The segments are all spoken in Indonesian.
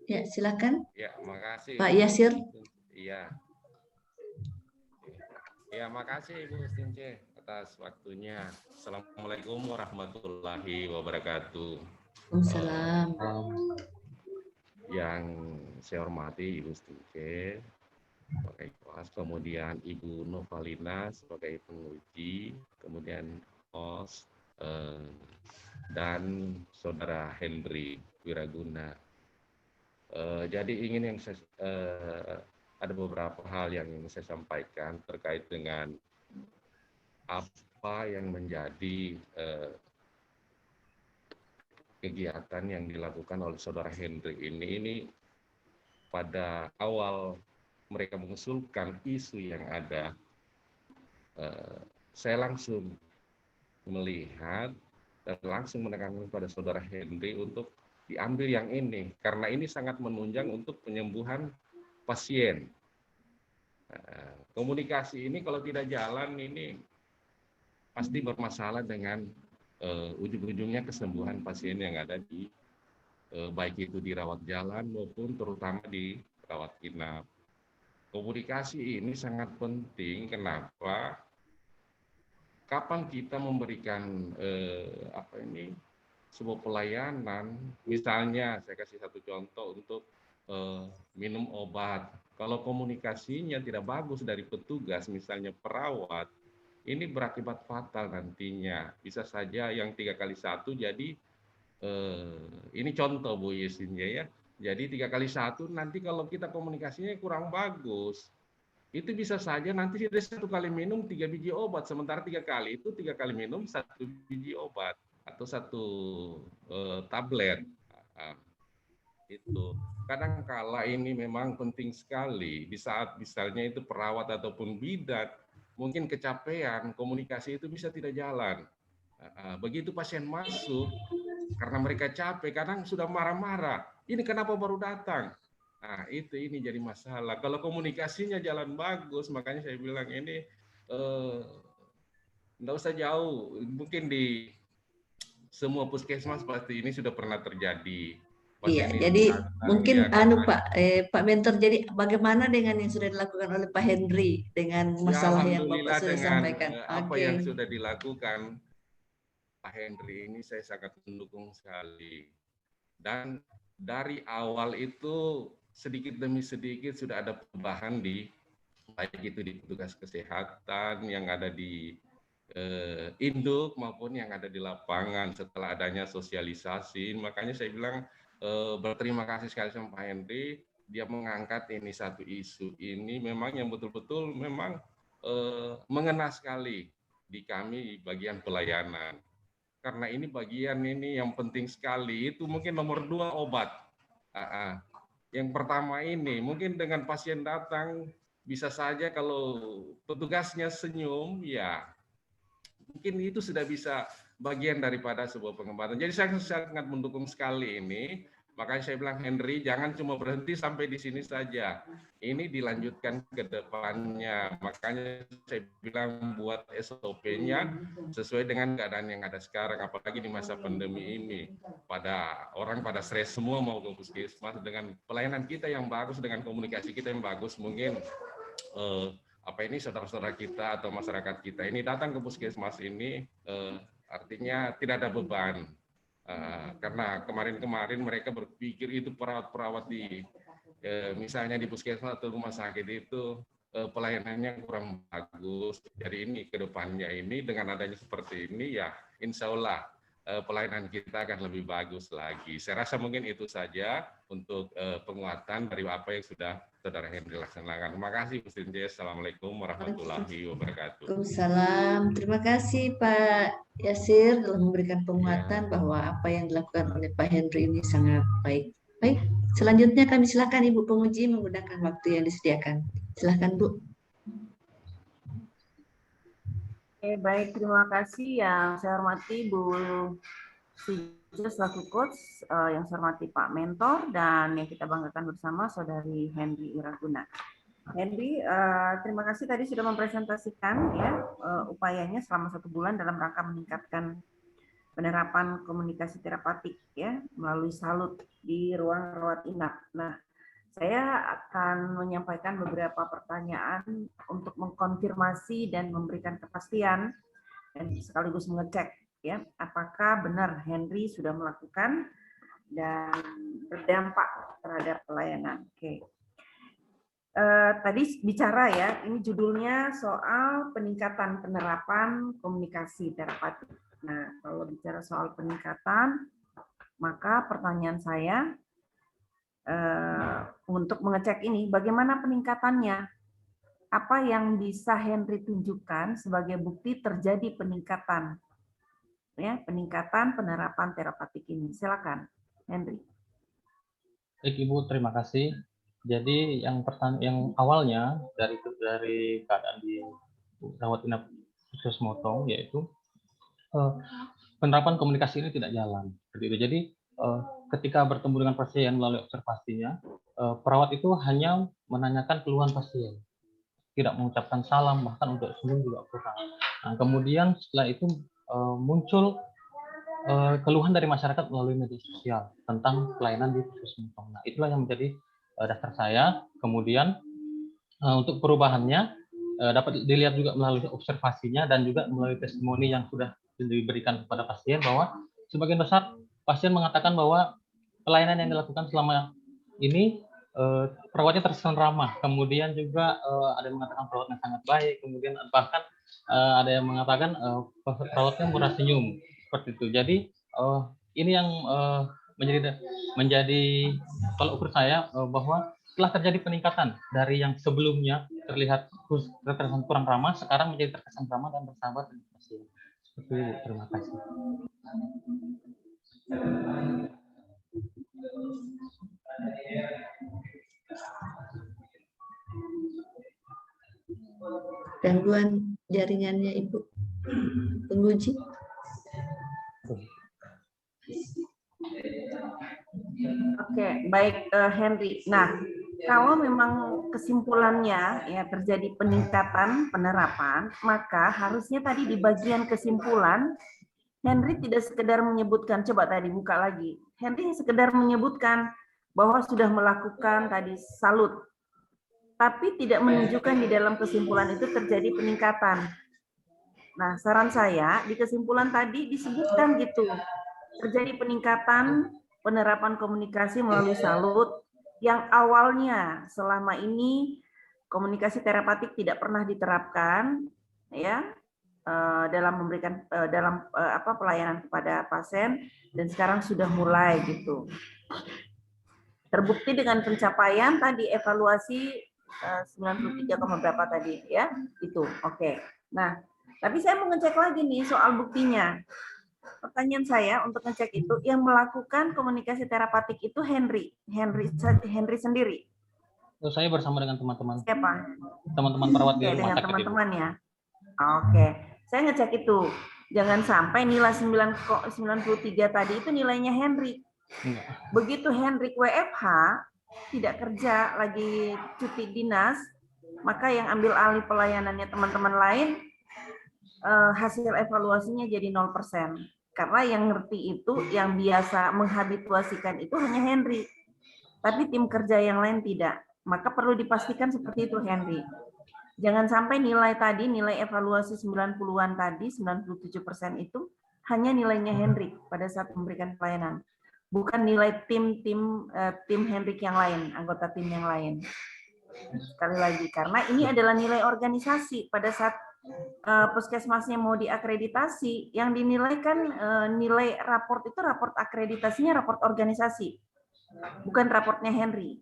Ya, silakan. Ya, makasih Pak Yasir. Iya. Ya, makasih Ibu Stince atas waktunya. Assalamualaikum warahmatullahi wabarakatuh. Waalaikumsalam. Yang saya hormati Ibu Stince sebagai kelas, kemudian Ibu Novalina sebagai penguji, kemudian host, dan Saudara Henry Wiraguna. Jadi ingin yang saya, ada beberapa hal yang ingin saya sampaikan terkait dengan apa yang menjadi kegiatan yang dilakukan oleh Saudara Henry ini pada awal mereka mengusulkan isu yang ada, saya langsung melihat dan langsung menekankan pada Saudara Henry untuk diambil yang ini, karena ini sangat menunjang untuk penyembuhan pasien. Komunikasi ini kalau tidak jalan ini pasti bermasalah dengan ujung-ujungnya kesembuhan pasien yang ada di baik itu di rawat jalan maupun terutama di rawat inap. Komunikasi ini sangat penting. Kenapa? Kapan kita memberikan sebuah pelayanan, misalnya saya kasih satu contoh untuk minum obat. Kalau komunikasinya tidak bagus dari petugas, misalnya perawat, ini berakibat fatal nantinya. Bisa saja yang 3x1 jadi ini contoh Bu Yesinnya ya. Jadi 3x1 nanti kalau kita komunikasinya kurang bagus, itu bisa saja nanti dia 1 kali minum 3 biji obat, sementara 3 kali itu 3 kali minum 1 biji obat atau 1 tablet. Itu kadangkala ini memang penting sekali di saat misalnya itu perawat ataupun bidan mungkin kecapean, komunikasi itu bisa tidak jalan. Begitu pasien masuk, karena mereka capek, kadang sudah marah-marah. Ini kenapa baru datang? Nah, ini jadi masalah. Kalau komunikasinya jalan bagus, makanya saya bilang ini nggak usah jauh. Mungkin di semua puskesmas pasti ini sudah pernah terjadi. Iya, Pasien ini jadi datang, mungkin ya, Pak Mentor, jadi bagaimana dengan yang sudah dilakukan oleh Pak Henry dengan ya masalah yang Bapak alhamdulillah sudah dengan sampaikan? apa Oke. yang sudah dilakukan Pak Henry ini saya sangat mendukung sekali. Dan dari awal itu sedikit demi sedikit sudah ada perubahan di baik itu di petugas kesehatan yang ada di induk maupun yang ada di lapangan setelah adanya sosialisasi. Makanya saya bilang berterima kasih sekali sama Pak Henry, dia mengangkat ini satu isu ini memang yang betul-betul memang mengena sekali di kami bagian pelayanan. Karena ini bagian ini yang penting sekali, itu mungkin nomor 2 obat. Yang pertama ini mungkin dengan pasien datang bisa saja kalau petugasnya senyum, ya mungkin itu sudah bisa bagian daripada sebuah pengobatan. Jadi saya sangat mendukung sekali ini. Makanya saya bilang Henry jangan cuma berhenti sampai di sini saja. Ini dilanjutkan ke depannya. Makanya saya bilang buat SOP-nya sesuai dengan keadaan yang ada sekarang, apalagi di masa pandemi ini. Orang pada stres semua mau ke puskesmas, dengan pelayanan kita yang bagus, dengan komunikasi kita yang bagus, mungkin saudara-saudara kita atau masyarakat kita ini datang ke puskesmas ini artinya tidak ada beban. Karena kemarin-kemarin mereka berpikir itu perawat-perawat di misalnya di puskesmas atau rumah sakit itu pelayanannya kurang bagus. Jadi ini ke depannya ini dengan adanya seperti ini ya insya Allah pelayanan kita akan lebih bagus lagi. Saya rasa mungkin itu saja untuk penguatan dari apa yang sudah Saudara Henry laksanakan. Terima kasih, Bu Sinti. Assalamualaikum warahmatullahi wabarakatuh. Waalaikumsalam. Terima kasih Pak Yasir telah memberikan penguatan Ya. bahwa apa yang dilakukan oleh Pak Henry ini sangat baik. Baik, selanjutnya kami silakan Ibu penguji menggunakan waktu yang disediakan. Silakan Bu. Oke, baik, terima kasih yang saya hormati Bu Sija selaku coach, yang saya hormati Pak Mentor, dan yang kita banggakan bersama Saudari Henry Wiraguna. Henry, terima kasih tadi sudah mempresentasikan ya upayanya selama 1 bulan dalam rangka meningkatkan penerapan komunikasi terapeutik ya melalui salut di ruang rawat inap. Nah, saya akan menyampaikan beberapa pertanyaan untuk mengkonfirmasi dan memberikan kepastian dan sekaligus mengecek ya apakah benar Henry sudah melakukan dan berdampak terhadap pelayanan. Oke. Tadi bicara ya, ini judulnya soal peningkatan penerapan komunikasi terapeutik. Nah, kalau bicara soal peningkatan, maka pertanyaan saya untuk mengecek ini, bagaimana peningkatannya? Apa yang bisa Henry tunjukkan sebagai bukti terjadi peningkatan? Ya, peningkatan penerapan terapeutik ini. Silakan, Henry. Baik Ibu, terima kasih. Jadi yang awalnya dari keadaan di rawat inap khusus Motong yaitu penerapan komunikasi ini tidak jalan. Jadi ketika bertemu dengan pasien melalui observasinya, perawat itu hanya menanyakan keluhan pasien, tidak mengucapkan salam, bahkan untuk senyum juga kurang. Nah, kemudian setelah itu muncul keluhan dari masyarakat melalui media sosial tentang pelayanan di khusus Motong. Nah, itulah yang menjadi dasar saya. Kemudian untuk perubahannya dapat dilihat juga melalui observasinya dan juga melalui testimoni yang sudah diberikan kepada pasien, bahwa sebagian besar pasien mengatakan bahwa pelayanan yang dilakukan selama ini perawatnya terkesan ramah. Kemudian juga ada yang mengatakan perawatnya sangat baik. Kemudian bahkan ada yang mengatakan perawatnya murah senyum seperti itu. Jadi ini yang menjadi tolak ukur saya bahwa telah terjadi peningkatan dari yang sebelumnya terlihat terkesan kurang ramah, sekarang menjadi terkesan ramah dan bersahabat dengan pasien. Seperti itu. Terima kasih. Gangguan jaringannya Ibu penguji. Oke, baik Henry. Nah, kalau memang kesimpulannya ya terjadi peningkatan penerapan, maka harusnya tadi di bagian kesimpulan Henry tidak sekedar menyebutkan, coba tadi buka lagi. Henry sekedar menyebutkan bahwa sudah melakukan tadi salut, tapi tidak menunjukkan di dalam kesimpulan itu terjadi peningkatan. Nah, saran saya di kesimpulan tadi disebutkan gitu, terjadi peningkatan penerapan komunikasi melalui salut yang awalnya selama ini komunikasi terapeutik tidak pernah diterapkan ya dalam memberikan pelayanan kepada pasien, dan sekarang sudah mulai gitu. Terbukti dengan pencapaian tadi evaluasi 93, berapa tadi ya itu. Oke. Nah, tapi saya mau ngecek lagi nih soal buktinya. Pertanyaan saya untuk ngecek itu, yang melakukan komunikasi terapeutik itu Henry sendiri. Saya bersama dengan teman-teman. Siapa? Teman-teman perawat di rumah dengan sakit. Teman-teman ya. Oke, saya ngecek itu. Jangan sampai nilai 93 tadi itu nilainya Henry. Enggak. Begitu Henry WFH tidak kerja, lagi cuti dinas, maka yang ambil alih pelayanannya teman-teman lain, hasil evaluasinya jadi 0%. Karena yang ngerti itu, yang biasa menghabituasikan itu hanya Henry. Tapi tim kerja yang lain tidak. Maka perlu dipastikan seperti itu Henry. Jangan sampai nilai tadi, nilai evaluasi 90-an tadi, 97% itu hanya nilainya Henry pada saat memberikan pelayanan. Bukan nilai tim Henry yang lain, anggota tim yang lain. Sekali lagi, karena ini adalah nilai organisasi. Pada saat puskesmasnya mau diakreditasi, yang dinilai kan nilai raport itu raport akreditasinya raport organisasi, bukan raportnya Henry.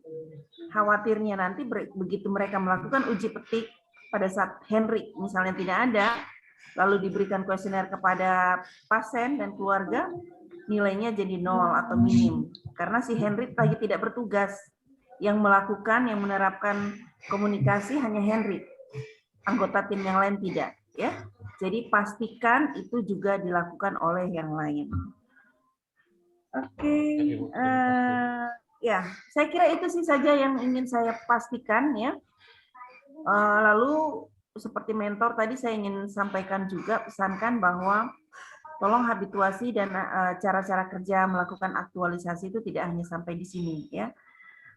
Khawatirnya nanti begitu mereka melakukan uji petik pada saat Henry misalnya tidak ada, lalu diberikan kuesioner kepada pasien dan keluarga, nilainya jadi 0 atau minim, karena si Henry lagi tidak bertugas. Yang melakukan, yang menerapkan komunikasi hanya Henry, anggota tim yang lain tidak, ya. Jadi pastikan itu juga dilakukan oleh yang lain. Oke, ya, saya kira itu sih saja yang ingin saya pastikan ya. Lalu seperti mentor tadi saya ingin sampaikan juga, pesankan bahwa tolong habituasi dan cara-cara kerja melakukan aktualisasi itu tidak hanya sampai di sini ya.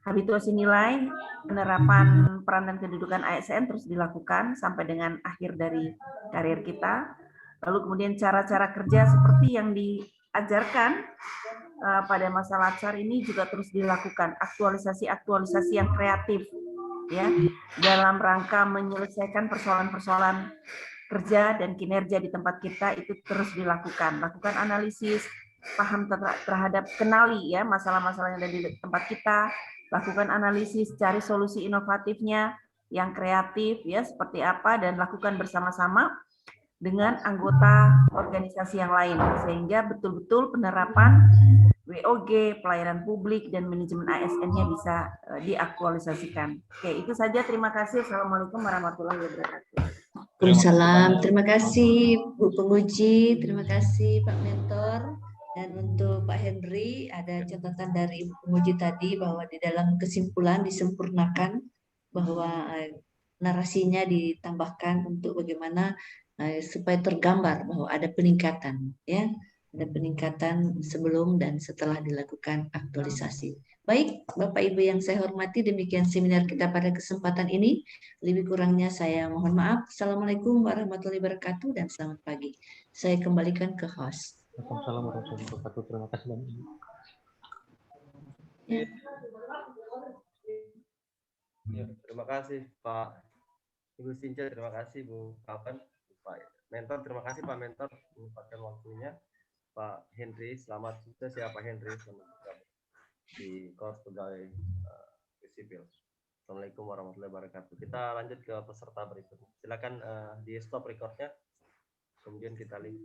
Habituasi nilai, penerapan peran dan kedudukan ASN terus dilakukan sampai dengan akhir dari karir kita. Lalu kemudian cara-cara kerja seperti yang diajarkan pada masa Latsar ini juga terus dilakukan, aktualisasi-aktualisasi yang kreatif ya, dalam rangka menyelesaikan persoalan-persoalan kerja dan kinerja di tempat kita itu terus dilakukan. Lakukan analisis, paham terhadap, kenali ya masalah-masalah yang ada di tempat kita, lakukan analisis, cari solusi inovatifnya yang kreatif ya seperti apa, dan lakukan bersama-sama dengan anggota organisasi yang lain sehingga betul-betul penerapan WOG, pelayanan publik, dan manajemen ASN-nya bisa diaktualisasikan. Oke, itu saja. Terima kasih. Assalamualaikum warahmatullahi wabarakatuh. Waalaikumsalam. Terima kasih Bu Penguji, terima kasih Pak Mentor. Dan untuk Pak Henry, ada catatan dari Ibu Penguji tadi bahwa di dalam kesimpulan disempurnakan bahwa narasinya ditambahkan untuk bagaimana supaya tergambar bahwa ada peningkatan, ya, ada peningkatan sebelum dan setelah dilakukan aktualisasi. Baik, Bapak Ibu yang saya hormati, demikian seminar kita pada kesempatan ini. Lebih kurangnya saya mohon maaf. Assalamualaikum warahmatullahi wabarakatuh dan selamat pagi. Saya kembalikan ke host. Waalaikumsalam warahmatullahi wabarakatuh. Terima kasih banyak. Ya, terima kasih Pak Ibu Sinca, terima kasih Bu Kapan, Pak Mentor, terima kasih Pak Mentor menyempatkan waktunya. Pak Henry, selamat sukses ya Pak Henry, selamat di Korps Pegawai Sipil. Assalamualaikum warahmatullahi wabarakatuh. Kita lanjut ke peserta berikutnya. Silakan di stop recordnya, kemudian kita lihat.